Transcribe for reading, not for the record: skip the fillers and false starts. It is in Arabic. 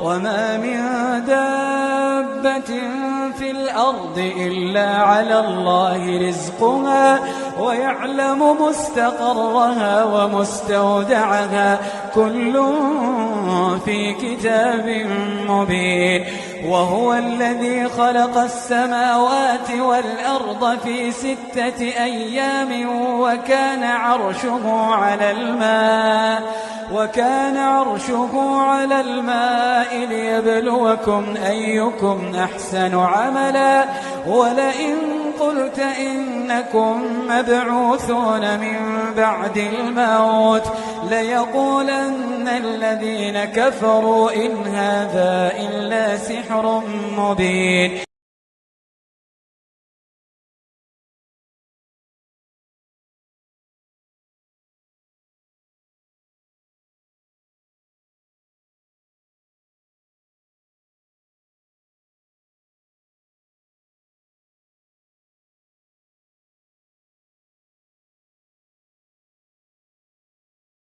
وما من دابة في الأرض إلا على الله رزقها ويعلم مستقرها ومستودعها كل في كتاب مبين. وهو الذي خلق السماوات والأرض في 6 أيام وكان عرشه على الماء ليبلوكم أيكم أحسن عملا. ولئن قلت إنكم مبعوثون من بعد الموت ليقولن الذين كفروا إن هذا إلا سحر مبين.